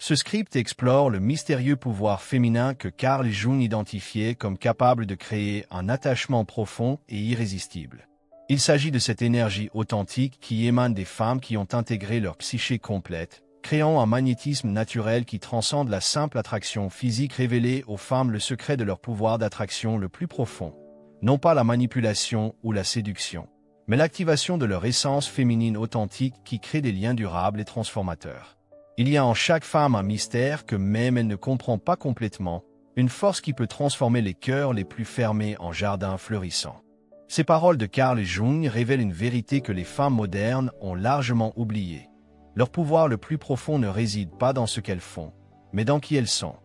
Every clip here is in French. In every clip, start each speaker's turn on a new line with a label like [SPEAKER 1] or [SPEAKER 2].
[SPEAKER 1] Ce script explore le mystérieux pouvoir féminin que Carl Jung identifiait comme capable de créer un attachement profond et irrésistible. Il s'agit de cette énergie authentique qui émane des femmes qui ont intégré leur psyché complète, créant un magnétisme naturel qui transcende la simple attraction physique, révélée aux femmes le secret de leur pouvoir d'attraction le plus profond. Non pas la manipulation ou la séduction, mais l'activation de leur essence féminine authentique qui crée des liens durables et transformateurs. Il y a en chaque femme un mystère que même elle ne comprend pas complètement, une force qui peut transformer les cœurs les plus fermés en jardins fleurissants. Ces paroles de Carl Jung révèlent une vérité que les femmes modernes ont largement oubliée. Leur pouvoir le plus profond ne réside pas dans ce qu'elles font, mais dans qui elles sont.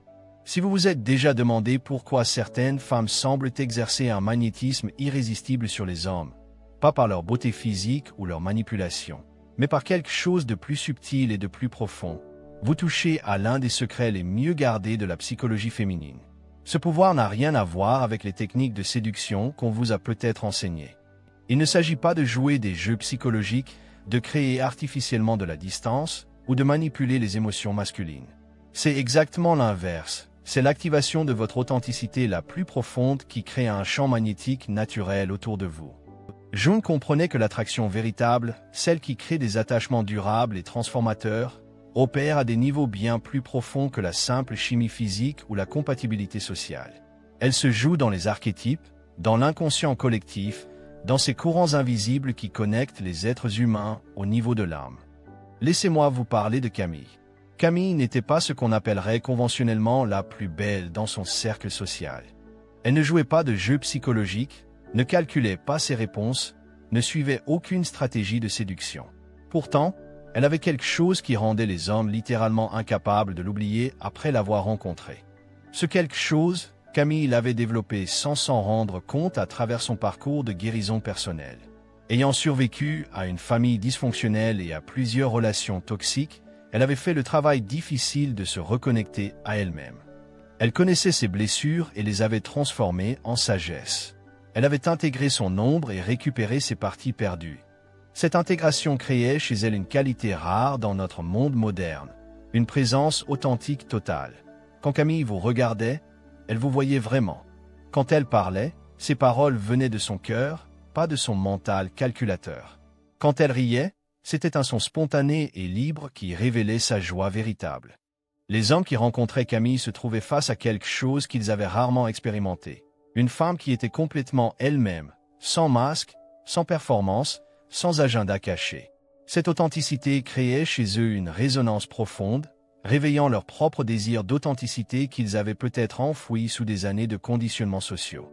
[SPEAKER 1] Si vous vous êtes déjà demandé pourquoi certaines femmes semblent exercer un magnétisme irrésistible sur les hommes, pas par leur beauté physique ou leur manipulation, mais par quelque chose de plus subtil et de plus profond, vous touchez à l'un des secrets les mieux gardés de la psychologie féminine. Ce pouvoir n'a rien à voir avec les techniques de séduction qu'on vous a peut-être enseignées. Il ne s'agit pas de jouer des jeux psychologiques, de créer artificiellement de la distance ou de manipuler les émotions masculines. C'est exactement l'inverse. C'est l'activation de votre authenticité la plus profonde qui crée un champ magnétique naturel autour de vous. Jung comprenait que l'attraction véritable, celle qui crée des attachements durables et transformateurs, opère à des niveaux bien plus profonds que la simple chimie physique ou la compatibilité sociale. Elle se joue dans les archétypes, dans l'inconscient collectif, dans ces courants invisibles qui connectent les êtres humains au niveau de l'âme. Laissez-moi vous parler de Camille. Camille n'était pas ce qu'on appellerait conventionnellement la plus belle dans son cercle social. Elle ne jouait pas de jeux psychologiques, ne calculait pas ses réponses, ne suivait aucune stratégie de séduction. Pourtant, elle avait quelque chose qui rendait les hommes littéralement incapables de l'oublier après l'avoir rencontrée. Ce quelque chose, Camille l'avait développé sans s'en rendre compte à travers son parcours de guérison personnelle. Ayant survécu à une famille dysfonctionnelle et à plusieurs relations toxiques, elle avait fait le travail difficile de se reconnecter à elle-même. Elle connaissait ses blessures et les avait transformées en sagesse. Elle avait intégré son ombre et récupéré ses parties perdues. Cette intégration créait chez elle une qualité rare dans notre monde moderne, une présence authentique totale. Quand Camille vous regardait, elle vous voyait vraiment. Quand elle parlait, ses paroles venaient de son cœur, pas de son mental calculateur. Quand elle riait, c'était un son spontané et libre qui révélait sa joie véritable. Les hommes qui rencontraient Camille se trouvaient face à quelque chose qu'ils avaient rarement expérimenté. Une femme qui était complètement elle-même, sans masque, sans performance, sans agenda caché. Cette authenticité créait chez eux une résonance profonde, réveillant leur propre désir d'authenticité qu'ils avaient peut-être enfoui sous des années de conditionnements sociaux.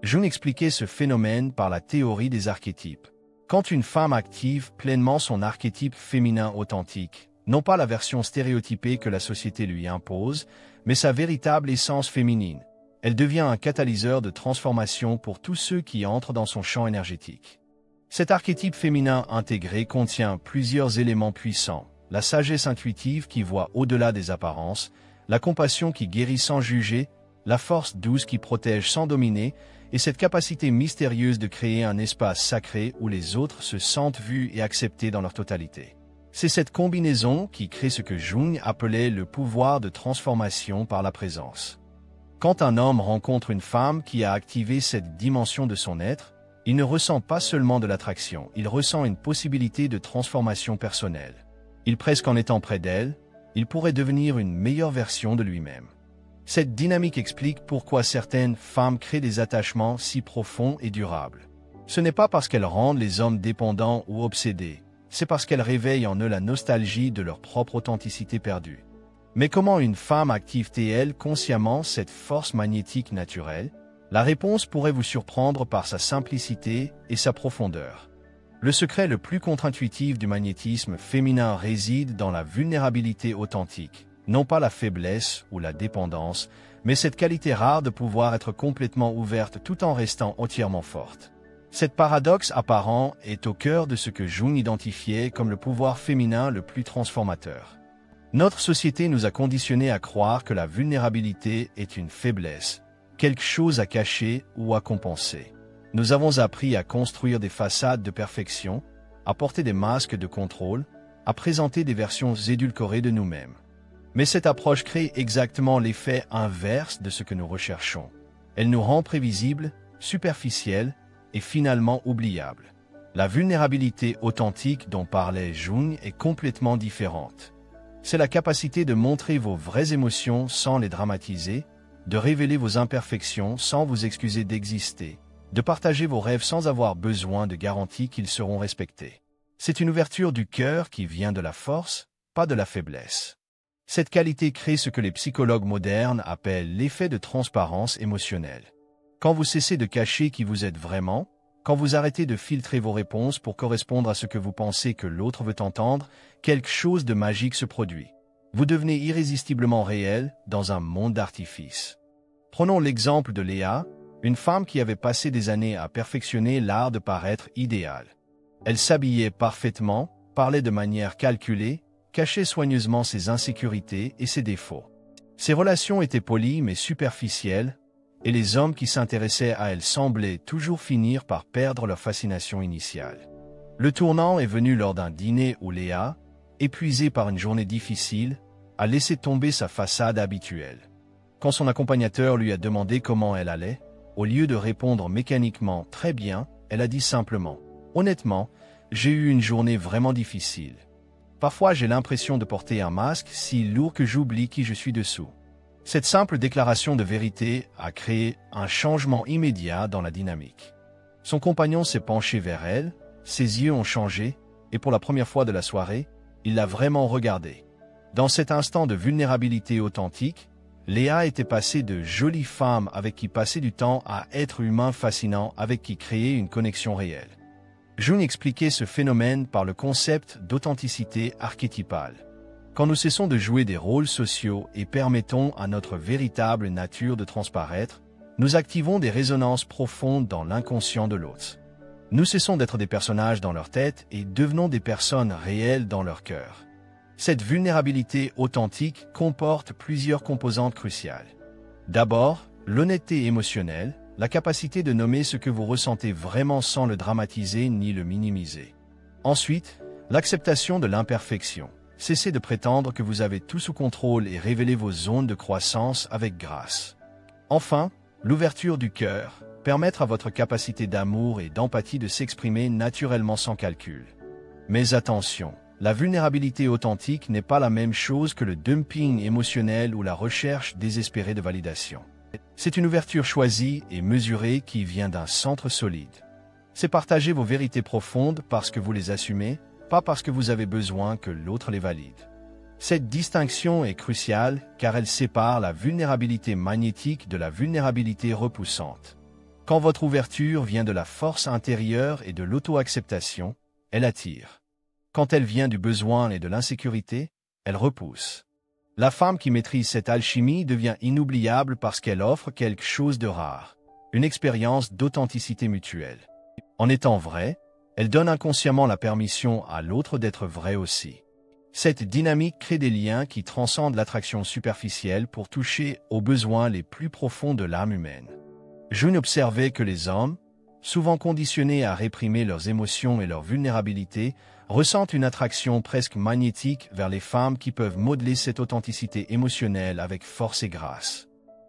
[SPEAKER 1] Jung expliquait ce phénomène par la théorie des archétypes. Quand une femme active pleinement son archétype féminin authentique, non pas la version stéréotypée que la société lui impose, mais sa véritable essence féminine, elle devient un catalyseur de transformation pour tous ceux qui entrent dans son champ énergétique. Cet archétype féminin intégré contient plusieurs éléments puissants: la sagesse intuitive qui voit au-delà des apparences, la compassion qui guérit sans juger, la force douce qui protège sans dominer, et cette capacité mystérieuse de créer un espace sacré où les autres se sentent vus et acceptés dans leur totalité. C'est cette combinaison qui crée ce que Jung appelait le pouvoir de transformation par la présence. Quand un homme rencontre une femme qui a activé cette dimension de son être, il ne ressent pas seulement de l'attraction, il ressent une possibilité de transformation personnelle. Presque en étant près d'elle, il pourrait devenir une meilleure version de lui-même. Cette dynamique explique pourquoi certaines femmes créent des attachements si profonds et durables. Ce n'est pas parce qu'elles rendent les hommes dépendants ou obsédés, c'est parce qu'elles réveillent en eux la nostalgie de leur propre authenticité perdue. Mais comment une femme active-t-elle consciemment cette force magnétique naturelle? La réponse pourrait vous surprendre par sa simplicité et sa profondeur. Le secret le plus contre-intuitif du magnétisme féminin réside dans la vulnérabilité authentique, non pas la faiblesse ou la dépendance, mais cette qualité rare de pouvoir être complètement ouverte tout en restant entièrement forte. Cet paradoxe apparent est au cœur de ce que Jung identifiait comme le pouvoir féminin le plus transformateur. Notre société nous a conditionnés à croire que la vulnérabilité est une faiblesse, quelque chose à cacher ou à compenser. Nous avons appris à construire des façades de perfection, à porter des masques de contrôle, à présenter des versions édulcorées de nous-mêmes. Mais cette approche crée exactement l'effet inverse de ce que nous recherchons. Elle nous rend prévisibles, superficiels et finalement oubliables. La vulnérabilité authentique dont parlait Jung est complètement différente. C'est la capacité de montrer vos vraies émotions sans les dramatiser, de révéler vos imperfections sans vous excuser d'exister, de partager vos rêves sans avoir besoin de garanties qu'ils seront respectés. C'est une ouverture du cœur qui vient de la force, pas de la faiblesse. Cette qualité crée ce que les psychologues modernes appellent l'effet de transparence émotionnelle. Quand vous cessez de cacher qui vous êtes vraiment, quand vous arrêtez de filtrer vos réponses pour correspondre à ce que vous pensez que l'autre veut entendre, quelque chose de magique se produit. Vous devenez irrésistiblement réel dans un monde d'artifice. Prenons l'exemple de Léa, une femme qui avait passé des années à perfectionner l'art de paraître idéale. Elle s'habillait parfaitement, parlait de manière calculée, cachait soigneusement ses insécurités et ses défauts. Ses relations étaient polies mais superficielles, et les hommes qui s'intéressaient à elle semblaient toujours finir par perdre leur fascination initiale. Le tournant est venu lors d'un dîner où Léa, épuisée par une journée difficile, a laissé tomber sa façade habituelle. Quand son accompagnateur lui a demandé comment elle allait, au lieu de répondre mécaniquement « très bien », elle a dit simplement « honnêtement, j'ai eu une journée vraiment difficile. Parfois j'ai l'impression de porter un masque si lourd que j'oublie qui je suis dessous. » Cette simple déclaration de vérité a créé un changement immédiat dans la dynamique. Son compagnon s'est penché vers elle, ses yeux ont changé, et pour la première fois de la soirée, il l'a vraiment regardée. Dans cet instant de vulnérabilité authentique, Léa était passée de jolie femme avec qui passer du temps à être humain fascinant avec qui créer une connexion réelle. Jung expliquait ce phénomène par le concept d'authenticité archétypale. Quand nous cessons de jouer des rôles sociaux et permettons à notre véritable nature de transparaître, nous activons des résonances profondes dans l'inconscient de l'autre. Nous cessons d'être des personnages dans leur tête et devenons des personnes réelles dans leur cœur. Cette vulnérabilité authentique comporte plusieurs composantes cruciales. D'abord, l'honnêteté émotionnelle, la capacité de nommer ce que vous ressentez vraiment sans le dramatiser ni le minimiser. Ensuite, l'acceptation de l'imperfection. Cessez de prétendre que vous avez tout sous contrôle et révélez vos zones de croissance avec grâce. Enfin, l'ouverture du cœur, permettre à votre capacité d'amour et d'empathie de s'exprimer naturellement sans calcul. Mais attention, la vulnérabilité authentique n'est pas la même chose que le dumping émotionnel ou la recherche désespérée de validation. C'est une ouverture choisie et mesurée qui vient d'un centre solide. C'est partager vos vérités profondes parce que vous les assumez, pas parce que vous avez besoin que l'autre les valide. Cette distinction est cruciale car elle sépare la vulnérabilité magnétique de la vulnérabilité repoussante. Quand votre ouverture vient de la force intérieure et de l'auto-acceptation, elle attire. Quand elle vient du besoin et de l'insécurité, elle repousse. La femme qui maîtrise cette alchimie devient inoubliable parce qu'elle offre quelque chose de rare, une expérience d'authenticité mutuelle. En étant vraie, elle donne inconsciemment la permission à l'autre d'être vrai aussi. Cette dynamique crée des liens qui transcendent l'attraction superficielle pour toucher aux besoins les plus profonds de l'âme humaine. Jung observait que les hommes, souvent conditionnés à réprimer leurs émotions et leur vulnérabilité, ressentent une attraction presque magnétique vers les femmes qui peuvent modeler cette authenticité émotionnelle avec force et grâce.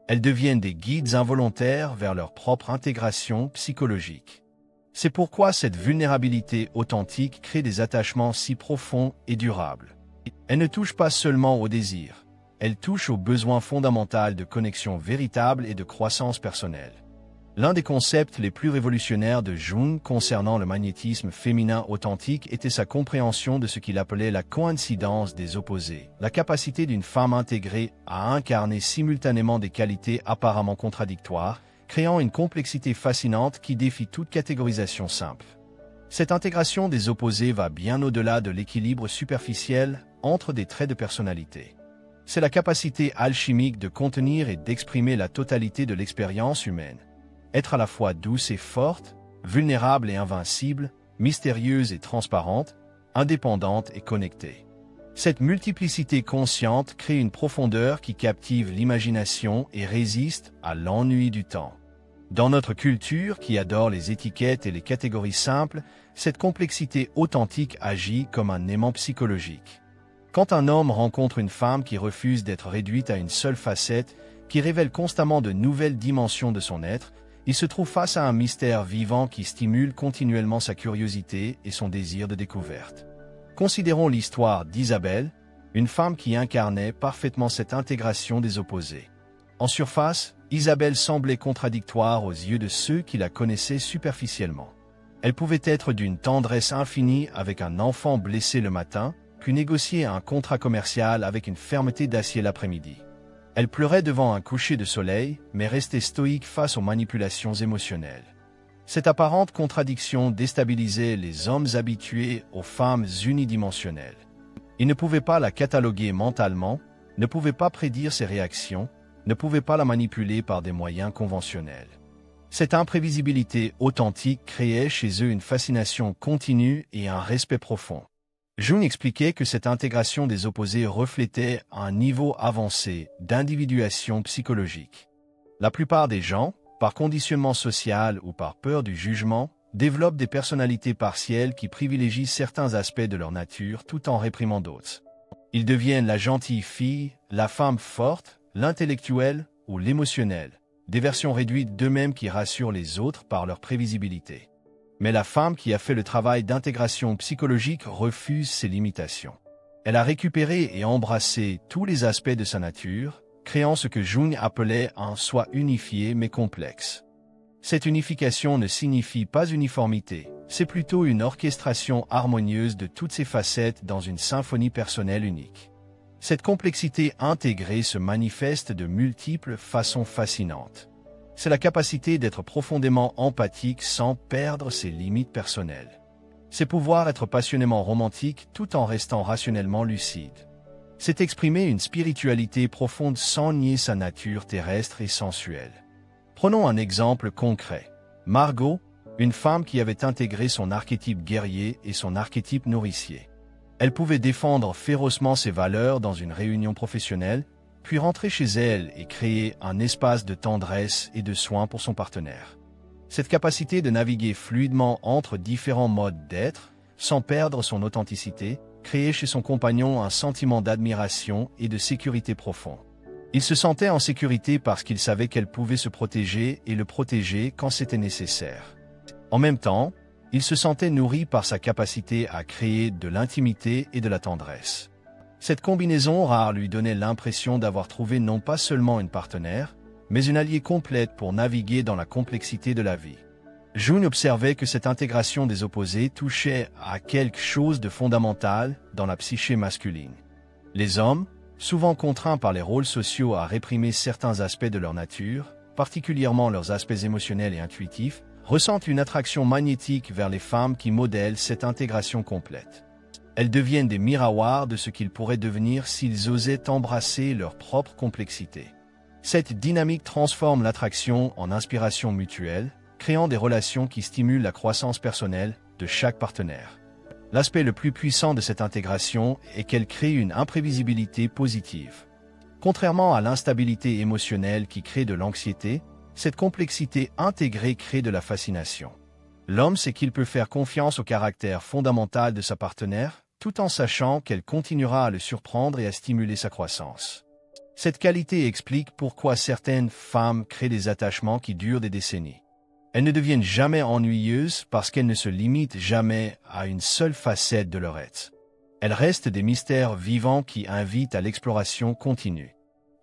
[SPEAKER 1] Elles deviennent des guides involontaires vers leur propre intégration psychologique. C'est pourquoi cette vulnérabilité authentique crée des attachements si profonds et durables. Elle ne touche pas seulement au désir, elle touche au besoin fondamental de connexion véritable et de croissance personnelle. L'un des concepts les plus révolutionnaires de Jung concernant le magnétisme féminin authentique était sa compréhension de ce qu'il appelait la coïncidence des opposés, la capacité d'une femme intégrée à incarner simultanément des qualités apparemment contradictoires, créant une complexité fascinante qui défie toute catégorisation simple. Cette intégration des opposés va bien au-delà de l'équilibre superficiel entre des traits de personnalité. C'est la capacité alchimique de contenir et d'exprimer la totalité de l'expérience humaine. Être à la fois douce et forte, vulnérable et invincible, mystérieuse et transparente, indépendante et connectée. Cette multiplicité consciente crée une profondeur qui captive l'imagination et résiste à l'ennui du temps. Dans notre culture qui adore les étiquettes et les catégories simples, cette complexité authentique agit comme un aimant psychologique. Quand un homme rencontre une femme qui refuse d'être réduite à une seule facette, qui révèle constamment de nouvelles dimensions de son être, il se trouve face à un mystère vivant qui stimule continuellement sa curiosité et son désir de découverte. Considérons l'histoire d'Isabelle, une femme qui incarnait parfaitement cette intégration des opposés. En surface, Isabelle semblait contradictoire aux yeux de ceux qui la connaissaient superficiellement. Elle pouvait être d'une tendresse infinie avec un enfant blessé le matin, puis négocier un contrat commercial avec une fermeté d'acier l'après-midi. Elle pleurait devant un coucher de soleil, mais restait stoïque face aux manipulations émotionnelles. Cette apparente contradiction déstabilisait les hommes habitués aux femmes unidimensionnelles. Ils ne pouvaient pas la cataloguer mentalement, ne pouvaient pas prédire ses réactions, ne pouvaient pas la manipuler par des moyens conventionnels. Cette imprévisibilité authentique créait chez eux une fascination continue et un respect profond. Jung expliquait que cette intégration des opposés reflétait un niveau avancé d'individuation psychologique. La plupart des gens, par conditionnement social ou par peur du jugement, développent des personnalités partielles qui privilégient certains aspects de leur nature tout en réprimant d'autres. Ils deviennent la gentille fille, la femme forte, l'intellectuelle ou l'émotionnelle, des versions réduites d'eux-mêmes qui rassurent les autres par leur prévisibilité. Mais la femme qui a fait le travail d'intégration psychologique refuse ces limitations. Elle a récupéré et embrassé tous les aspects de sa nature, créant ce que Jung appelait un soi unifié mais complexe. Cette unification ne signifie pas uniformité, c'est plutôt une orchestration harmonieuse de toutes ces facettes dans une symphonie personnelle unique. Cette complexité intégrée se manifeste de multiples façons fascinantes. C'est la capacité d'être profondément empathique sans perdre ses limites personnelles. C'est pouvoir être passionnément romantique tout en restant rationnellement lucide. C'est exprimer une spiritualité profonde sans nier sa nature terrestre et sensuelle. Prenons un exemple concret. Margot, une femme qui avait intégré son archétype guerrier et son archétype nourricier. Elle pouvait défendre férocement ses valeurs dans une réunion professionnelle, puis rentrer chez elle et créer un espace de tendresse et de soins pour son partenaire. Cette capacité de naviguer fluidement entre différents modes d'être, sans perdre son authenticité, créait chez son compagnon un sentiment d'admiration et de sécurité profond. Il se sentait en sécurité parce qu'il savait qu'elle pouvait se protéger et le protéger quand c'était nécessaire. En même temps, il se sentait nourri par sa capacité à créer de l'intimité et de la tendresse. Cette combinaison rare lui donnait l'impression d'avoir trouvé non pas seulement une partenaire, mais une alliée complète pour naviguer dans la complexité de la vie. Jung observait que cette intégration des opposés touchait à quelque chose de fondamental dans la psyché masculine. Les hommes, souvent contraints par les rôles sociaux à réprimer certains aspects de leur nature, particulièrement leurs aspects émotionnels et intuitifs, ressentent une attraction magnétique vers les femmes qui modèlent cette intégration complète. Elles deviennent des miroirs de ce qu'ils pourraient devenir s'ils osaient embrasser leur propre complexité. Cette dynamique transforme l'attraction en inspiration mutuelle, créant des relations qui stimulent la croissance personnelle de chaque partenaire. L'aspect le plus puissant de cette intégration est qu'elle crée une imprévisibilité positive. Contrairement à l'instabilité émotionnelle qui crée de l'anxiété, cette complexité intégrée crée de la fascination. L'homme sait qu'il peut faire confiance au caractère fondamental de sa partenaire, tout en sachant qu'elle continuera à le surprendre et à stimuler sa croissance. Cette qualité explique pourquoi certaines femmes créent des attachements qui durent des décennies. Elles ne deviennent jamais ennuyeuses parce qu'elles ne se limitent jamais à une seule facette de leur être. Elles restent des mystères vivants qui invitent à l'exploration continue.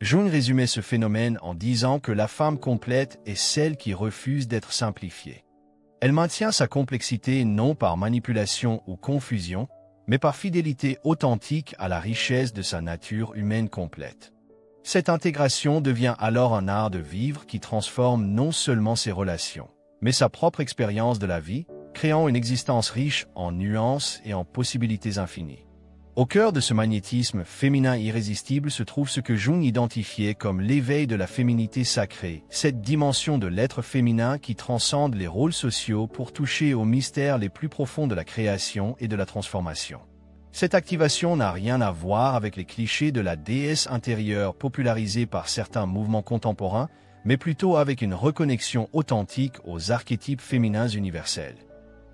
[SPEAKER 1] Jung résumait ce phénomène en disant que la femme complète est celle qui refuse d'être simplifiée. Elle maintient sa complexité non par manipulation ou confusion, mais par fidélité authentique à la richesse de sa nature humaine complète. Cette intégration devient alors un art de vivre qui transforme non seulement ses relations, mais sa propre expérience de la vie, créant une existence riche en nuances et en possibilités infinies. Au cœur de ce magnétisme féminin irrésistible se trouve ce que Jung identifiait comme l'éveil de la féminité sacrée, cette dimension de l'être féminin qui transcende les rôles sociaux pour toucher aux mystères les plus profonds de la création et de la transformation. Cette activation n'a rien à voir avec les clichés de la déesse intérieure popularisés par certains mouvements contemporains, mais plutôt avec une reconnexion authentique aux archétypes féminins universels.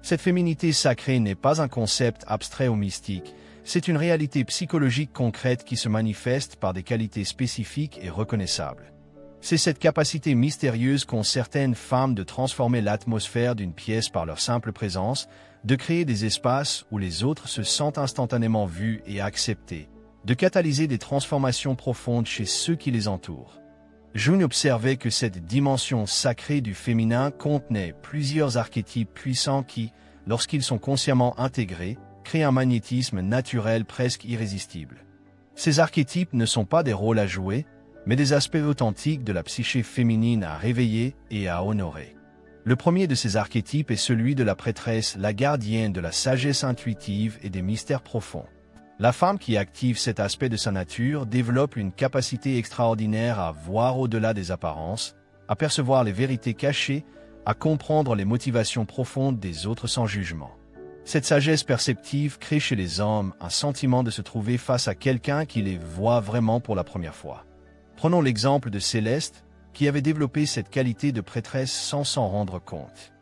[SPEAKER 1] Cette féminité sacrée n'est pas un concept abstrait ou mystique, C'est une réalité psychologique concrète qui se manifeste par des qualités spécifiques et reconnaissables. C'est cette capacité mystérieuse qu'ont certaines femmes de transformer l'atmosphère d'une pièce par leur simple présence, de créer des espaces où les autres se sentent instantanément vus et acceptés, de catalyser des transformations profondes chez ceux qui les entourent. Jung observait que cette dimension sacrée du féminin contenait plusieurs archétypes puissants qui, lorsqu'ils sont consciemment intégrés, créent un magnétisme naturel presque irrésistible. Ces archétypes ne sont pas des rôles à jouer, mais des aspects authentiques de la psyché féminine à réveiller et à honorer. Le premier de ces archétypes est celui de la prêtresse, la gardienne de la sagesse intuitive et des mystères profonds. La femme qui active cet aspect de sa nature développe une capacité extraordinaire à voir au-delà des apparences, à percevoir les vérités cachées, à comprendre les motivations profondes des autres sans jugement. Cette sagesse perceptive crée chez les hommes un sentiment de se trouver face à quelqu'un qui les voit vraiment pour la première fois. Prenons l'exemple de Céleste, qui avait développé cette qualité de prêtresse sans s'en rendre compte.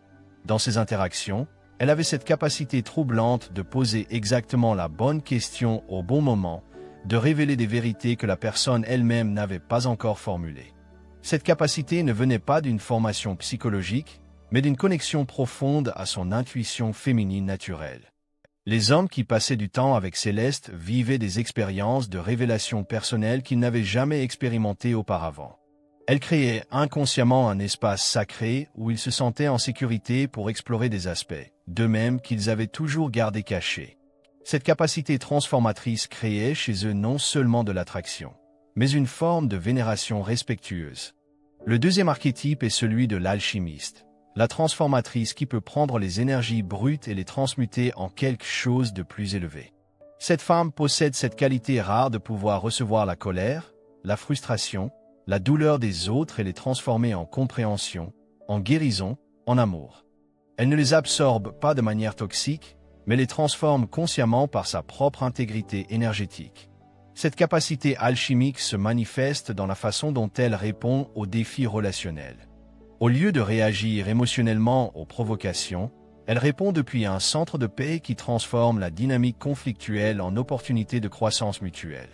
[SPEAKER 1] Dans ses interactions, elle avait cette capacité troublante de poser exactement la bonne question au bon moment, de révéler des vérités que la personne elle-même n'avait pas encore formulées. Cette capacité ne venait pas d'une formation psychologique, mais d'une connexion profonde à son intuition féminine naturelle. Les hommes qui passaient du temps avec Céleste vivaient des expériences de révélation personnelle qu'ils n'avaient jamais expérimentées auparavant. Elle créait inconsciemment un espace sacré où ils se sentaient en sécurité pour explorer des aspects, d'eux-mêmes qu'ils avaient toujours gardés cachés. Cette capacité transformatrice créait chez eux non seulement de l'attraction, mais une forme de vénération respectueuse. Le deuxième archétype est celui de l'alchimiste, la transformatrice qui peut prendre les énergies brutes et les transmuter en quelque chose de plus élevé. Cette femme possède cette qualité rare de pouvoir recevoir la colère, la frustration, la douleur des autres et les transformer en compréhension, en guérison, en amour. Elle ne les absorbe pas de manière toxique, mais les transforme consciemment par sa propre intégrité énergétique. Cette capacité alchimique se manifeste dans la façon dont elle répond aux défis relationnels. Au lieu de réagir émotionnellement aux provocations, elle répond depuis un centre de paix qui transforme la dynamique conflictuelle en opportunité de croissance mutuelle.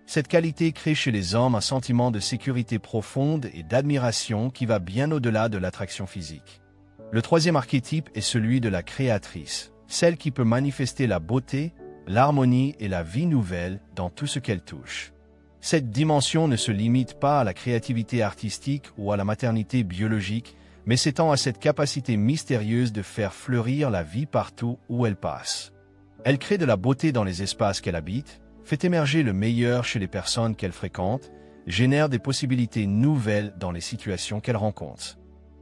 [SPEAKER 1] Cette qualité crée chez les hommes un sentiment de sécurité profonde et d'admiration qui va bien au-delà de l'attraction physique. Le troisième archétype est celui de la créatrice, celle qui peut manifester la beauté, l'harmonie et la vie nouvelle dans tout ce qu'elle touche. Cette dimension ne se limite pas à la créativité artistique ou à la maternité biologique, mais s'étend à cette capacité mystérieuse de faire fleurir la vie partout où elle passe. Elle crée de la beauté dans les espaces qu'elle habite, fait émerger le meilleur chez les personnes qu'elle fréquente, génère des possibilités nouvelles dans les situations qu'elle rencontre.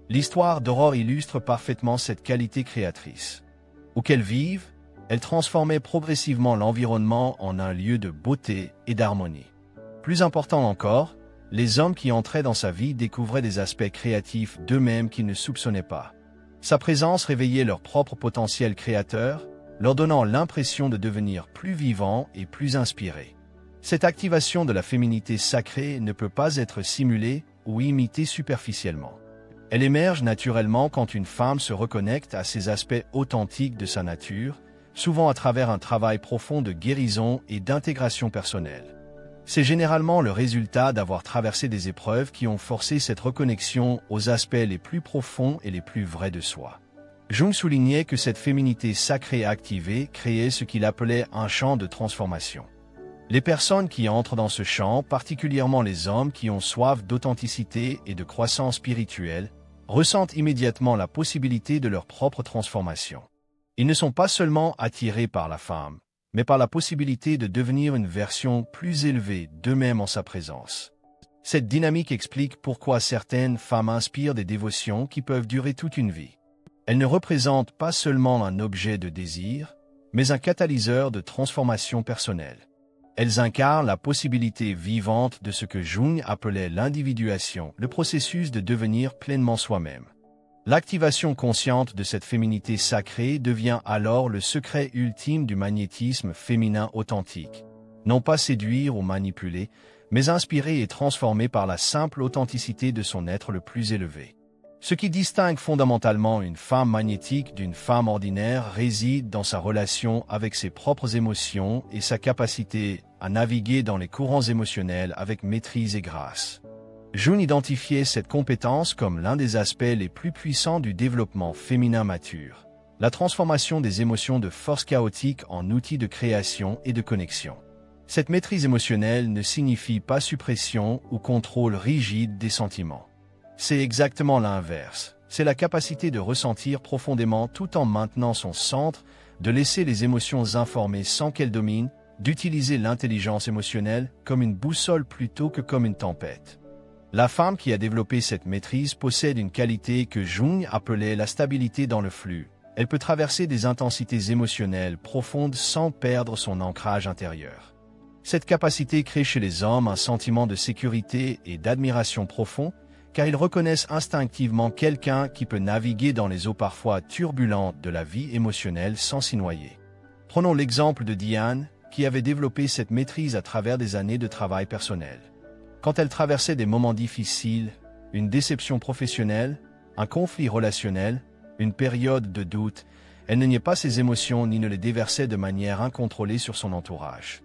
[SPEAKER 1] L'histoire d'Aurore illustre parfaitement cette qualité créatrice. Où qu'elle vive, elle transformait progressivement l'environnement en un lieu de beauté et d'harmonie. Plus important encore, les hommes qui entraient dans sa vie découvraient des aspects créatifs d'eux-mêmes qu'ils ne soupçonnaient pas. Sa présence réveillait leur propre potentiel créateur, leur donnant l'impression de devenir plus vivants et plus inspirés. Cette activation de la féminité sacrée ne peut pas être simulée ou imitée superficiellement. Elle émerge naturellement quand une femme se reconnecte à ces aspects authentiques de sa nature, souvent à travers un travail profond de guérison et d'intégration personnelle. C'est généralement le résultat d'avoir traversé des épreuves qui ont forcé cette reconnexion aux aspects les plus profonds et les plus vrais de soi. Jung soulignait que cette féminité sacrée activée créait ce qu'il appelait un champ de transformation. Les personnes qui entrent dans ce champ, particulièrement les hommes qui ont soif d'authenticité et de croissance spirituelle, ressentent immédiatement la possibilité de leur propre transformation. Ils ne sont pas seulement attirés par la femme, mais par la possibilité de devenir une version plus élevée d'eux-mêmes en sa présence. Cette dynamique explique pourquoi certaines femmes inspirent des dévotions qui peuvent durer toute une vie. Elles ne représentent pas seulement un objet de désir, mais un catalyseur de transformation personnelle. Elles incarnent la possibilité vivante de ce que Jung appelait l'individuation, le processus de devenir pleinement soi-même. L'activation consciente de cette féminité sacrée devient alors le secret ultime du magnétisme féminin authentique. Non pas séduire ou manipuler, mais inspirer et transformer par la simple authenticité de son être le plus élevé. Ce qui distingue fondamentalement une femme magnétique d'une femme ordinaire réside dans sa relation avec ses propres émotions et sa capacité à naviguer dans les courants émotionnels avec maîtrise et grâce. Jung identifiait cette compétence comme l'un des aspects les plus puissants du développement féminin mature, la transformation des émotions de force chaotique en outils de création et de connexion. Cette maîtrise émotionnelle ne signifie pas suppression ou contrôle rigide des sentiments. C'est exactement l'inverse. C'est la capacité de ressentir profondément tout en maintenant son centre, de laisser les émotions informer sans qu'elles dominent, d'utiliser l'intelligence émotionnelle comme une boussole plutôt que comme une tempête. La femme qui a développé cette maîtrise possède une qualité que Jung appelait la stabilité dans le flux. Elle peut traverser des intensités émotionnelles profondes sans perdre son ancrage intérieur. Cette capacité crée chez les hommes un sentiment de sécurité et d'admiration profond, car ils reconnaissent instinctivement quelqu'un qui peut naviguer dans les eaux parfois turbulentes de la vie émotionnelle sans s'y noyer. Prenons l'exemple de Diane, qui avait développé cette maîtrise à travers des années de travail personnel. Quand elle traversait des moments difficiles, une déception professionnelle, un conflit relationnel, une période de doute, elle ne niait pas ses émotions ni ne les déversait de manière incontrôlée sur son entourage.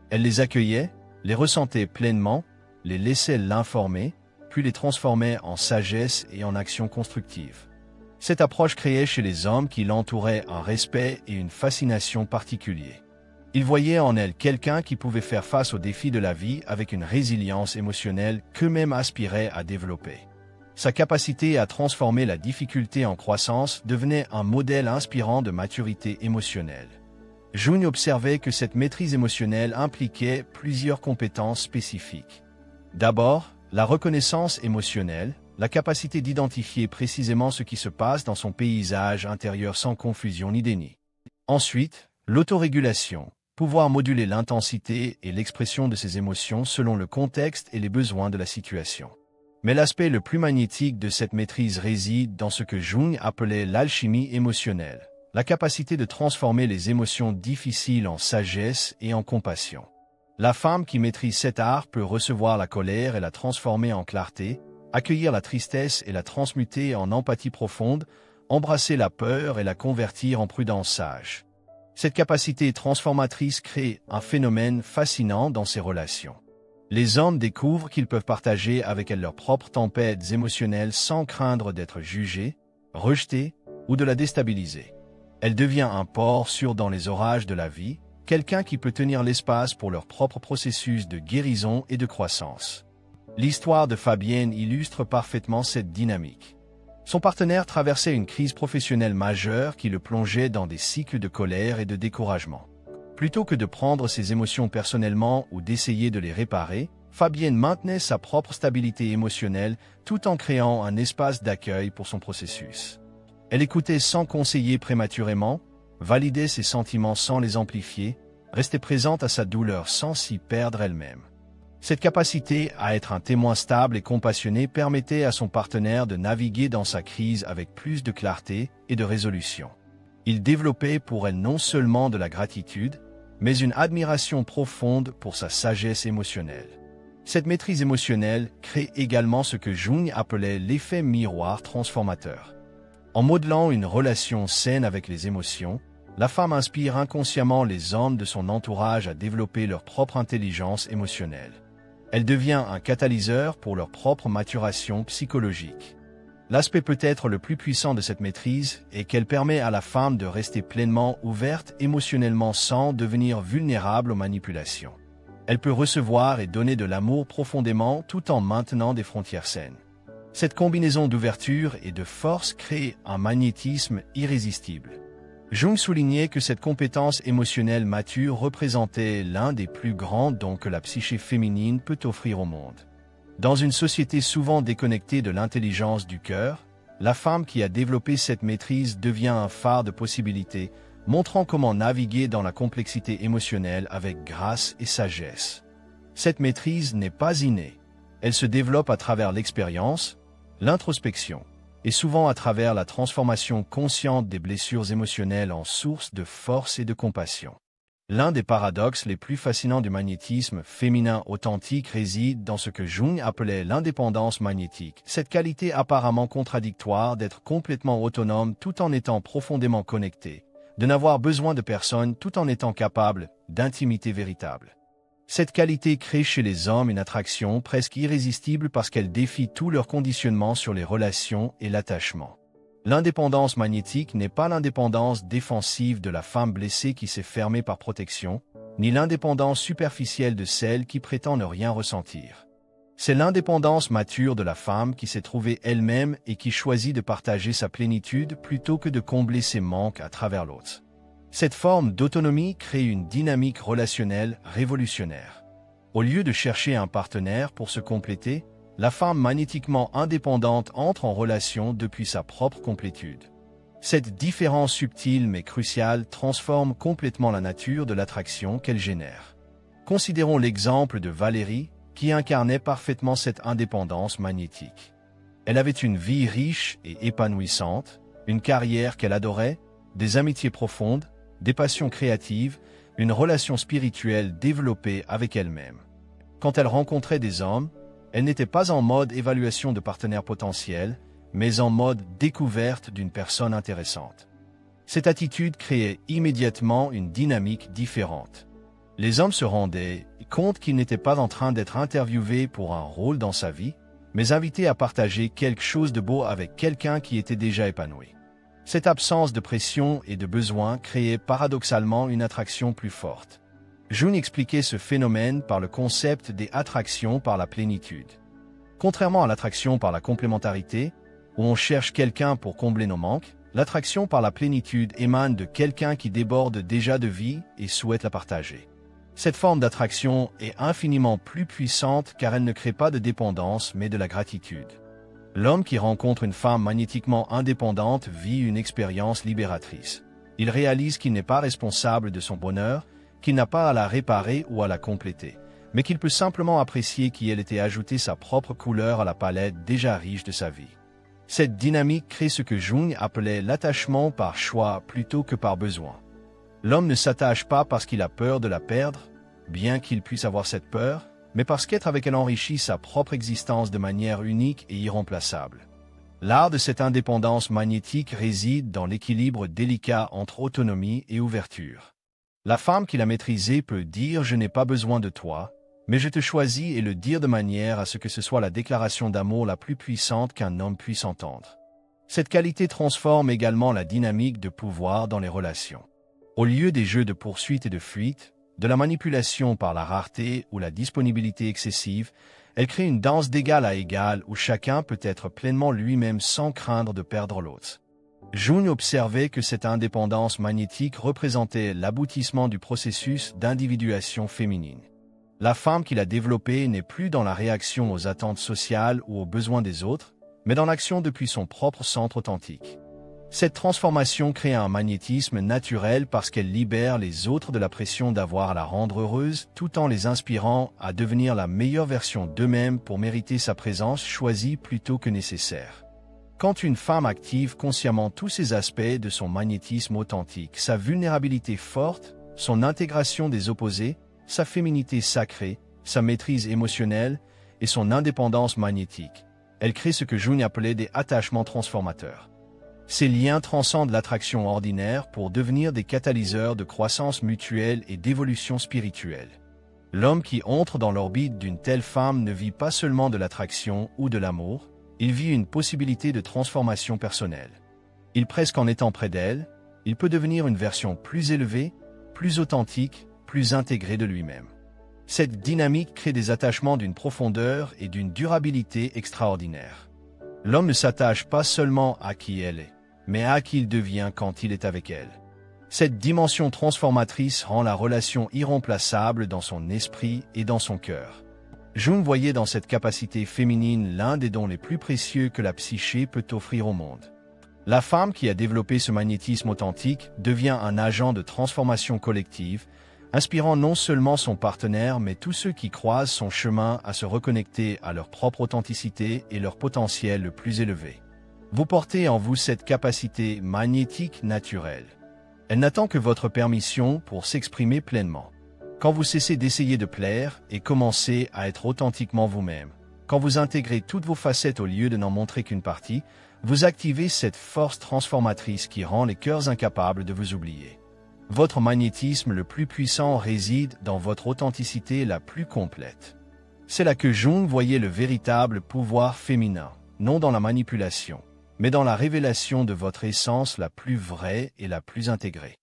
[SPEAKER 1] Elle les accueillait, les ressentait pleinement, les laissait l'informer, puis les transformait en sagesse et en action constructive. Cette approche créait chez les hommes qui l'entouraient un respect et une fascination particuliers. Ils voyaient en elle quelqu'un qui pouvait faire face aux défis de la vie avec une résilience émotionnelle qu'eux-mêmes aspiraient à développer. Sa capacité à transformer la difficulté en croissance devenait un modèle inspirant de maturité émotionnelle. Jung observait que cette maîtrise émotionnelle impliquait plusieurs compétences spécifiques. D'abord, la reconnaissance émotionnelle, la capacité d'identifier précisément ce qui se passe dans son paysage intérieur sans confusion ni déni. Ensuite, l'autorégulation, pouvoir moduler l'intensité et l'expression de ses émotions selon le contexte et les besoins de la situation. Mais l'aspect le plus magnétique de cette maîtrise réside dans ce que Jung appelait l'alchimie émotionnelle, la capacité de transformer les émotions difficiles en sagesse et en compassion. La femme qui maîtrise cet art peut recevoir la colère et la transformer en clarté, accueillir la tristesse et la transmuter en empathie profonde, embrasser la peur et la convertir en prudence sage. Cette capacité transformatrice crée un phénomène fascinant dans ses relations. Les hommes découvrent qu'ils peuvent partager avec elle leurs propres tempêtes émotionnelles sans craindre d'être jugés, rejetés ou de la déstabiliser. Elle devient un port sûr dans les orages de la vie, quelqu'un qui peut tenir l'espace pour leur propre processus de guérison et de croissance. L'histoire de Fabienne illustre parfaitement cette dynamique. Son partenaire traversait une crise professionnelle majeure qui le plongeait dans des cycles de colère et de découragement. Plutôt que de prendre ses émotions personnellement ou d'essayer de les réparer, Fabienne maintenait sa propre stabilité émotionnelle tout en créant un espace d'accueil pour son processus. Elle écoutait sans conseiller prématurément, validait ses sentiments sans les amplifier, restait présente à sa douleur sans s'y perdre elle-même. Cette capacité à être un témoin stable et compassionné permettait à son partenaire de naviguer dans sa crise avec plus de clarté et de résolution. Il développait pour elle non seulement de la gratitude, mais une admiration profonde pour sa sagesse émotionnelle. Cette maîtrise émotionnelle crée également ce que Jung appelait l'effet miroir transformateur. En modelant une relation saine avec les émotions, la femme inspire inconsciemment les hommes de son entourage à développer leur propre intelligence émotionnelle. Elle devient un catalyseur pour leur propre maturation psychologique. L'aspect peut-être le plus puissant de cette maîtrise est qu'elle permet à la femme de rester pleinement ouverte émotionnellement sans devenir vulnérable aux manipulations. Elle peut recevoir et donner de l'amour profondément tout en maintenant des frontières saines. Cette combinaison d'ouverture et de force crée un magnétisme irrésistible. Jung soulignait que cette compétence émotionnelle mature représentait l'un des plus grands dons que la psyché féminine peut offrir au monde. Dans une société souvent déconnectée de l'intelligence du cœur, la femme qui a développé cette maîtrise devient un phare de possibilités, montrant comment naviguer dans la complexité émotionnelle avec grâce et sagesse. Cette maîtrise n'est pas innée. Elle se développe à travers l'expérience, l'introspection, et souvent à travers la transformation consciente des blessures émotionnelles en source de force et de compassion. L'un des paradoxes les plus fascinants du magnétisme féminin authentique réside dans ce que Jung appelait l'indépendance magnétique, cette qualité apparemment contradictoire d'être complètement autonome tout en étant profondément connecté, de n'avoir besoin de personne tout en étant capable d'intimité véritable. Cette qualité crée chez les hommes une attraction presque irrésistible parce qu'elle défie tout leur conditionnement sur les relations et l'attachement. L'indépendance magnétique n'est pas l'indépendance défensive de la femme blessée qui s'est fermée par protection, ni l'indépendance superficielle de celle qui prétend ne rien ressentir. C'est l'indépendance mature de la femme qui s'est trouvée elle-même et qui choisit de partager sa plénitude plutôt que de combler ses manques à travers l'autre. Cette forme d'autonomie crée une dynamique relationnelle révolutionnaire. Au lieu de chercher un partenaire pour se compléter, la femme magnétiquement indépendante entre en relation depuis sa propre complétude. Cette différence subtile mais cruciale transforme complètement la nature de l'attraction qu'elle génère. Considérons l'exemple de Valérie, qui incarnait parfaitement cette indépendance magnétique. Elle avait une vie riche et épanouissante, une carrière qu'elle adorait, des amitiés profondes, des passions créatives, une relation spirituelle développée avec elle-même. Quand elle rencontrait des hommes, elle n'était pas en mode évaluation de partenaires potentiels, mais en mode découverte d'une personne intéressante. Cette attitude créait immédiatement une dynamique différente. Les hommes se rendaient compte qu'ils n'étaient pas en train d'être interviewés pour un rôle dans sa vie, mais invités à partager quelque chose de beau avec quelqu'un qui était déjà épanoui. Cette absence de pression et de besoin créait paradoxalement une attraction plus forte. Jung expliquait ce phénomène par le concept des attractions par la plénitude. Contrairement à l'attraction par la complémentarité, où on cherche quelqu'un pour combler nos manques, l'attraction par la plénitude émane de quelqu'un qui déborde déjà de vie et souhaite la partager. Cette forme d'attraction est infiniment plus puissante car elle ne crée pas de dépendance mais de la gratitude. L'homme qui rencontre une femme magnétiquement indépendante vit une expérience libératrice. Il réalise qu'il n'est pas responsable de son bonheur, qu'il n'a pas à la réparer ou à la compléter, mais qu'il peut simplement apprécier qu'elle ait ajouté sa propre couleur à la palette déjà riche de sa vie. Cette dynamique crée ce que Jung appelait l'attachement par choix plutôt que par besoin. L'homme ne s'attache pas parce qu'il a peur de la perdre, bien qu'il puisse avoir cette peur, mais parce qu'être avec elle enrichit sa propre existence de manière unique et irremplaçable. L'art de cette indépendance magnétique réside dans l'équilibre délicat entre autonomie et ouverture. La femme qui l'a maîtrisée peut dire « je n'ai pas besoin de toi », mais je te choisis et le dire de manière à ce que ce soit la déclaration d'amour la plus puissante qu'un homme puisse entendre. Cette qualité transforme également la dynamique de pouvoir dans les relations. Au lieu des jeux de poursuite et de fuite, de la manipulation par la rareté ou la disponibilité excessive, elle crée une danse d'égal à égal où chacun peut être pleinement lui-même sans craindre de perdre l'autre. Jung observait que cette indépendance magnétique représentait l'aboutissement du processus d'individuation féminine. La femme qui l'a développée n'est plus dans la réaction aux attentes sociales ou aux besoins des autres, mais dans l'action depuis son propre centre authentique. Cette transformation crée un magnétisme naturel parce qu'elle libère les autres de la pression d'avoir à la rendre heureuse tout en les inspirant à devenir la meilleure version d'eux-mêmes pour mériter sa présence choisie plutôt que nécessaire. Quand une femme active consciemment tous ces aspects de son magnétisme authentique, sa vulnérabilité forte, son intégration des opposés, sa féminité sacrée, sa maîtrise émotionnelle et son indépendance magnétique, elle crée ce que Jung appelait des attachements transformateurs. Ces liens transcendent l'attraction ordinaire pour devenir des catalyseurs de croissance mutuelle et d'évolution spirituelle. L'homme qui entre dans l'orbite d'une telle femme ne vit pas seulement de l'attraction ou de l'amour, il vit une possibilité de transformation personnelle. Presque en étant près d'elle, il peut devenir une version plus élevée, plus authentique, plus intégrée de lui-même. Cette dynamique crée des attachements d'une profondeur et d'une durabilité extraordinaires. L'homme ne s'attache pas seulement à qui elle est, mais à qui il devient quand il est avec elle. Cette dimension transformatrice rend la relation irremplaçable dans son esprit et dans son cœur. Jung voyait dans cette capacité féminine l'un des dons les plus précieux que la psyché peut offrir au monde. La femme qui a développé ce magnétisme authentique devient un agent de transformation collective, inspirant non seulement son partenaire mais tous ceux qui croisent son chemin à se reconnecter à leur propre authenticité et leur potentiel le plus élevé. Vous portez en vous cette capacité magnétique naturelle. Elle n'attend que votre permission pour s'exprimer pleinement. Quand vous cessez d'essayer de plaire et commencez à être authentiquement vous-même, quand vous intégrez toutes vos facettes au lieu de n'en montrer qu'une partie, vous activez cette force transformatrice qui rend les cœurs incapables de vous oublier. Votre magnétisme le plus puissant réside dans votre authenticité la plus complète. C'est là que Jung voyait le véritable pouvoir féminin, non dans la manipulation, mais dans la révélation de votre essence la plus vraie et la plus intégrée.